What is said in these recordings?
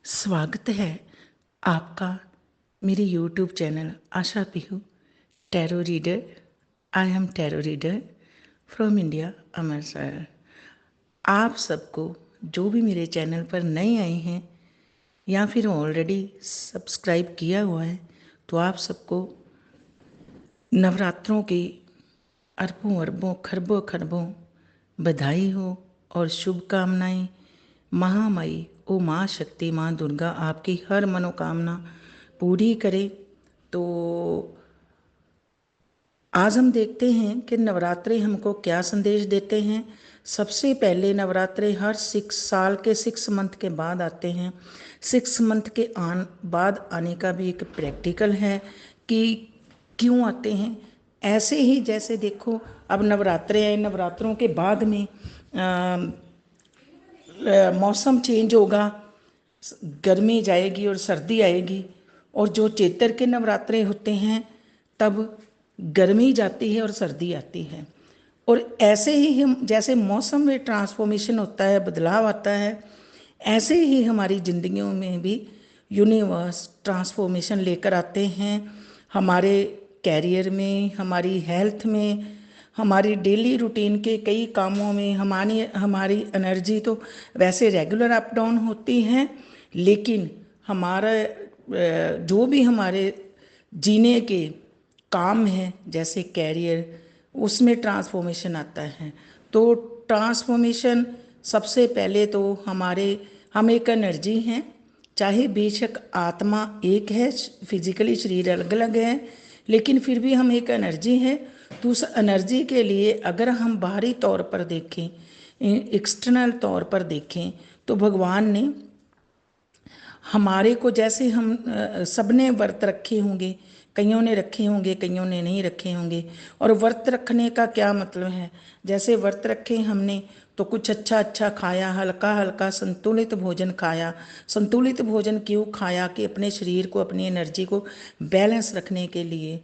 स्वागत है आपका मेरे YouTube channel Asha Pihu tarot reader. I am tarot reader from India Amritsar. आप सबको जो भी मेरे चैनल पर नए आए हैं या फिर ऑलरेडी सब्सक्राइब किया हुआ है, तो आप सबको नवरात्रों की अरबों अरबों खरबों खरबों बधाई हो और शुभकामनाएं। महामाई ओ माँ शक्ति माँ दुर्गा आपकी हर मनोकामना पूरी करे। तो आज हम देखते हैं कि नवरात्रे हमको क्या संदेश देते हैं। सबसे पहले नवरात्रे हर 6 साल के 6 मंथ के बाद आते हैं। 6 मंथ के बाद आने का भी एक प्रैक्टिकल है कि क्यों आते हैं। ऐसे ही जैसे देखो, अब नवरात्रे आए, नवरात्रों के बाद में मौसम चेंज होगा, गर्मी जाएगी और सर्दी आएगी। और जो चैत्र के नवरात्रे होते हैं तब गर्मी जाती है और सर्दी आती है। और ऐसे ही हम जैसे मौसम में ट्रांसफॉर्मेशन होता है, बदलाव आता है, ऐसे ही हमारी जिंदगियों में भी यूनिवर्स ट्रांसफॉर्मेशन लेकर आते हैं। हमारे कैरियर में, हमारी हेल्थ में, हमारी डेली रूटीन के कई कामों में हमारी हमारी एनर्जी तो वैसे रेगुलर अप डाउन होती है, लेकिन हमारा जो भी हमारे जीने के काम है जैसे कैरियर, उसमें ट्रांसफॉर्मेशन आता है। तो ट्रांसफॉर्मेशन सबसे पहले तो हम एक एनर्जी हैं, चाहे बेशक आत्मा एक है, फिजिकली शरीर अलग अलग है, लेकिन फिर भी हम एक एनर्जी है। तो उस एनर्जी के लिए अगर हम बाहरी तौर पर देखें, एक्सटर्नल तौर पर देखें, तो भगवान ने हमारे को जैसे हम सबने व्रत रखे होंगे, कईयों ने रखे होंगे, कईयों ने नहीं रखे होंगे। और व्रत रखने का क्या मतलब है, जैसे व्रत रखे हमने तो कुछ अच्छा अच्छा खाया, हल्का हल्का संतुलित भोजन खाया। संतुलित भोजन क्यों खाया कि अपने शरीर को, अपनी एनर्जी को बैलेंस रखने के लिए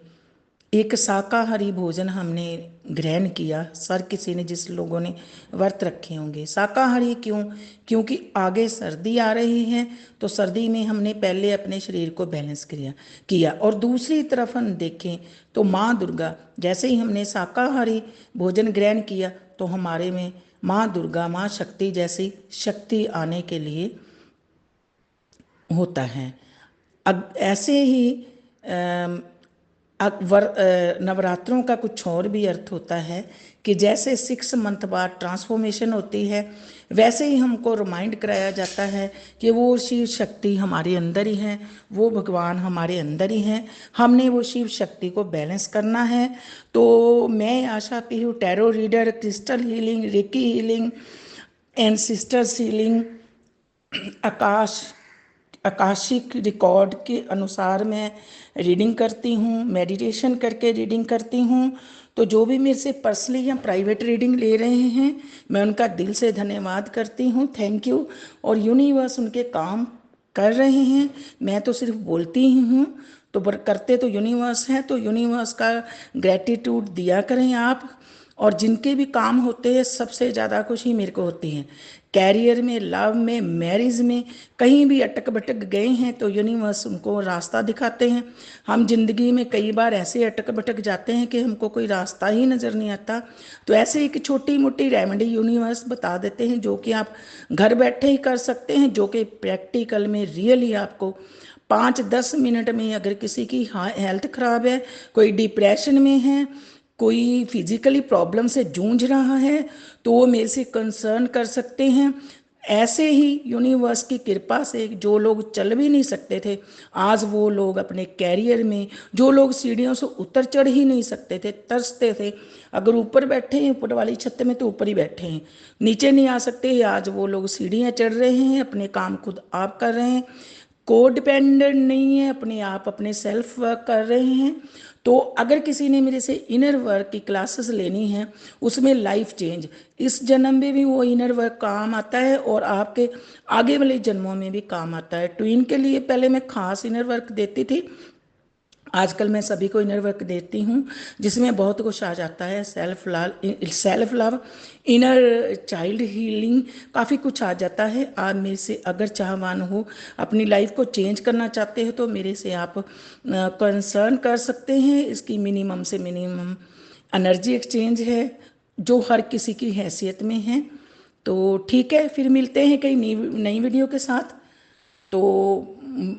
एक शाकाहारी भोजन हमने ग्रहण किया। सर किसी ने, जिस लोगों ने व्रत रखे होंगे शाकाहारी, क्यों? क्योंकि आगे सर्दी आ रही है, तो सर्दी में हमने पहले अपने शरीर को बैलेंस किया। और दूसरी तरफ हम देखें तो माँ दुर्गा, जैसे ही हमने शाकाहारी भोजन ग्रहण किया तो हमारे में माँ दुर्गा, माँ शक्ति जैसी शक्ति आने के लिए होता है। अब ऐसे ही नवरात्रों का कुछ और भी अर्थ होता है कि जैसे 6 मंथ बाद ट्रांसफॉर्मेशन होती है, वैसे ही हमको रिमाइंड कराया जाता है कि वो शिव शक्ति हमारे अंदर ही है, वो भगवान हमारे अंदर ही हैं। हमने वो शिव शक्ति को बैलेंस करना है। तो मैं आशा पी हूँ tarot reader, crystal healing, recce healing, ancestors healing, Akashic record के अनुसार मैं रीडिंग करती हूँ, मेडिटेशन करके रीडिंग करती हूँ। तो जो भी मेरे से पर्सनली या प्राइवेट रीडिंग ले रहे हैं, मैं उनका दिल से धन्यवाद करती हूँ, थैंक यू। और यूनिवर्स उनके काम कर रहे हैं, मैं तो सिर्फ बोलती ही हूँ। तो करते तो यूनिवर्स हैं, तो यूनिवर्स का ग्रेटिट्यूड दिया करें आप। और जिनके भी काम होते हैं, सबसे ज़्यादा खुशी मेरे को होती है कैरियर में, लव में, मैरिज में। कहीं भी अटक भटक गए हैं तो यूनिवर्स उनको रास्ता दिखाते हैं। हम जिंदगी में कई बार ऐसे अटक भटक जाते हैं कि हमको कोई रास्ता ही नज़र नहीं आता, तो ऐसे एक छोटी मोटी रेमेडी यूनिवर्स बता देते हैं, जो कि आप घर बैठे ही कर सकते हैं, जो कि प्रैक्टिकल में रियली आपको 5-10 मिनट में, अगर किसी की हेल्थ खराब है, कोई डिप्रेशन में है, कोई फिजिकली प्रॉब्लम से जूझ रहा है, तो वो मेरे से कंसर्न कर सकते हैं। ऐसे ही यूनिवर्स की कृपा से जो लोग चल भी नहीं सकते थे, आज वो लोग अपने कैरियर में, जो लोग सीढ़ियों से उतर चढ़ ही नहीं सकते थे, तरसते थे, अगर ऊपर बैठे हैं ऊपर वाली छत में तो ऊपर ही बैठे हैं, नीचे नहीं आ सकते, आज वो लोग सीढ़ियाँ चढ़ रहे हैं, अपने काम खुद आप कर रहे हैं, को डिपेंडेंट नहीं है, अपने आप अपने सेल्फ वर्क कर रहे हैं। तो अगर किसी ने मेरे से इनर वर्क की क्लासेस लेनी है, उसमें लाइफ चेंज, इस जन्म में भी वो इनर वर्क काम आता है और आपके आगे वाले जन्मों में भी काम आता है। ट्विन के लिए पहले मैं खास इनर वर्क देती थी, आजकल मैं सभी को इनर वर्क देती हूँ जिसमें बहुत कुछ आ जाता है, self love, inner child healing, काफ़ी कुछ आ जाता है। आप मेरे से अगर चाहवान हो, अपनी लाइफ को चेंज करना चाहते हो तो मेरे से आप कंसर्न कर सकते हैं। इसकी मिनिमम से मिनिमम एनर्जी एक्सचेंज है जो हर किसी की हैसियत में है। तो ठीक है, फिर मिलते हैं कई नई वीडियो के साथ। तो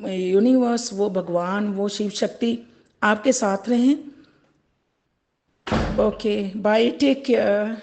यूनिवर्स, वो भगवान, वो शिव शक्ति आपके साथ रहें। Okay, bye, take care.